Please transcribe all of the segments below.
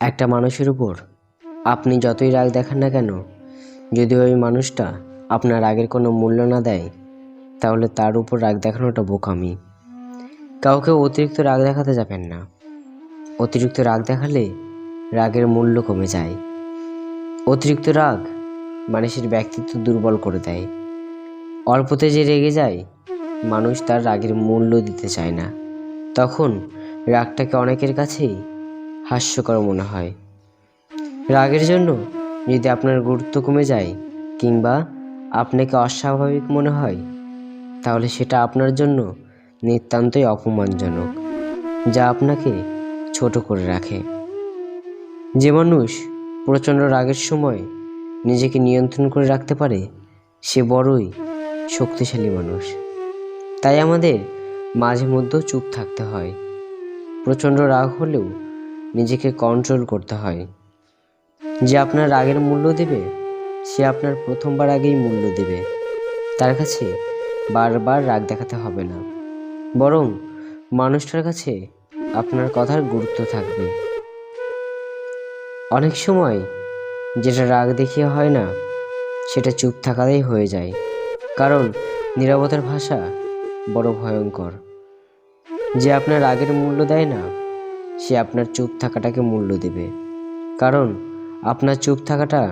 একটা মানুষের উপর আপনি যতই রাগ দেখান না কেন, যদি ওই মানুষটা আপনার রাগের কোনো মূল্য না দেয়, তাহলে তার উপর রাগ দেখানোটা বোকামি। কাউকে অতিরিক্ত রাগ দেখাতে যাবেন না। অতিরিক্ত রাগ দেখালে রাগের মূল্য কমে যায়। অতিরিক্ত রাগ মানুষের ব্যক্তিত্ব দুর্বল করে দেয়। অল্পতে যে রেগে যায়, মানুষ তার রাগের মূল্য দিতে চায় না। তখন রাগটাকে অনেকের কাছেই হাস্যকর মনে হয়। রাগের জন্য যদি আপনার গুরুত্ব কমে যায় কিংবা আপনাকে অস্বাভাবিক মনে হয়, তাহলে সেটা আপনার জন্য নিতান্তই অপমানজনক, যা আপনাকে ছোট করে রাখে। যে মানুষ প্রচণ্ড রাগের সময় নিজেকে নিয়ন্ত্রণ করে রাখতে পারে, সে বড়ই শক্তিশালী মানুষ। তাই আমাদের মাঝে মধ্যেও চুপ থাকতে হয়। প্রচণ্ড রাগ হলেও নিজেকে কন্ট্রোল করতে হয়। যে আপনার রাগের মূল্য দেবে, সে আপনার প্রথমবার আগেই মূল্য দেবে। তার কাছে বারবার রাগ দেখাতে হবে না, বরং মানুষটার কাছে আপনার কথার গুরুত্ব থাকবে। অনেক সময় যেটা রাগ দেখিয়ে হয় না, সেটা চুপ থাকাতেই হয়ে যায়। কারণ নীরবতার ভাষা বড় ভয়ঙ্কর। যে আপনার রাগের মূল্য দেয় না, সে আপনার চুপ থাকাটাকে মূল্য দেবে। কারণ আপনার চুপ থাকাটা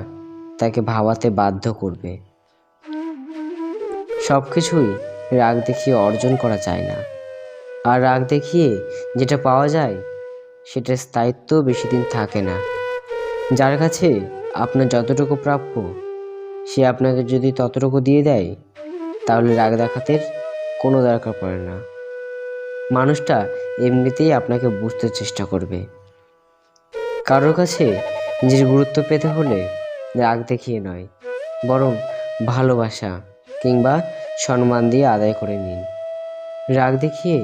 তাকে ভাবাতে বাধ্য করবে। সব কিছুই রাগ দেখিয়ে অর্জন করা যায় না। আর রাগ দেখিয়ে যেটা পাওয়া যায়, সেটার স্থায়িত্ব বেশি দিন থাকে না। যার কাছে আপনার যতটুকু প্রাপ্য, সে আপনাকে যদি ততটুকু দিয়ে দেয়, তাহলে রাগ দেখাতে কোনো দরকার পড়ে না। মানুষটা এমনিতেই আপনাকে বুঝতে চেষ্টা করবে। কারোর কাছে নিজের গুরুত্ব পেতে হলে রাগ দেখিয়ে নয়, বরং ভালোবাসা কিংবা সম্মান দিয়ে আদায় করে নিন। রাগ দেখিয়ে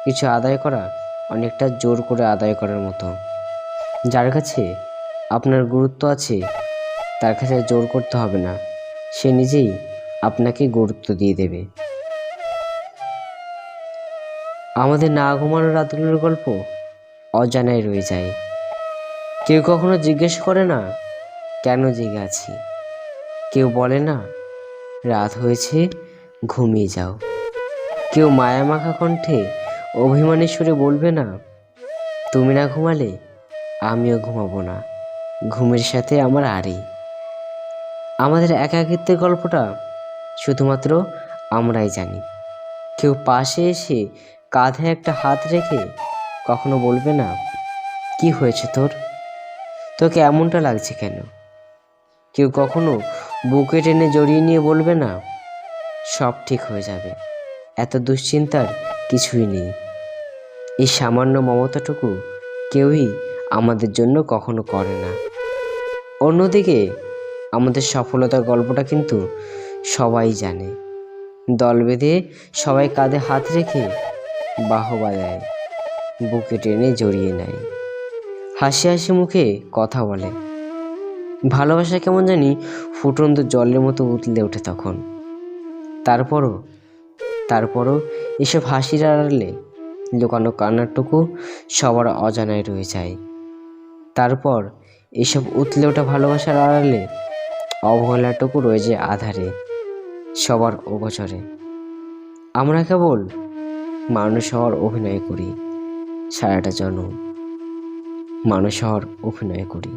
কিছু আদায় করা অনেকটা জোর করে আদায় করার মতো। যার কাছে আপনার গুরুত্ব আছে, তার কাছে জোর করতে হবে না, সে নিজেই আপনাকে গুরুত্ব দিয়ে দেবে। আমাদের না ঘুমানো রাতগুলোর গল্প অজানায় রয়ে যায়। কেউ কখনো জিজ্ঞেস করে না কেন জেগে আছি। কেউ বলে না রাত হয়েছে, ঘুমিয়ে যাও। কেউ মায়ামাখা কণ্ঠে অভিমানী সুরে বলবে না, তুমি না ঘুমালে আমিও ঘুমাবো না, ঘুমের সাথে আমার আড়ি। আমাদের একাকিত্বের গল্পটা শুধুমাত্র আমরাই জানি। কেউ পাশে এসে কাঁধে একটা হাত রেখে কখনো বলবে না, কি হয়েছে তোর, তোকে এমনটা লাগছে কেন। কেউ কখনো বুকে টেনে জড়িয়ে নিয়ে বলবে না, সব ঠিক হয়ে যাবে, এত দুশ্চিন্তার কিছুই নেই। এই সামান্য মমতাটুকু কেউই আমাদের জন্য কখনো করে না। অন্যদিকে আমাদের সফলতার গল্পটা কিন্তু সবাই জানে। দল বেঁধে সবাই কাঁধে হাত রেখে বাহবা দেয়, বুকে টেনে জড়িয়ে নেয়, হাসি হাসি মুখে কথা বলে। ভালোবাসা কেমন জানি ফুটন্ত জলের মতো উতলে ওঠে তখন। তারপরও এসব হাসির আড়ালে লুকানো কান্নাটুকু সবার অজানায় রয়ে যায়। তারপর এসব উতলে ওঠা ভালোবাসার আড়ালে অবহেলাটুকু রয়ে যায় আধারে, সবার অগোচরে। আমরা কেবল মানুষ হওয়ার অভিনয় করি, সারাটা জন্ম মানুষ হওয়ার অভিনয় করি।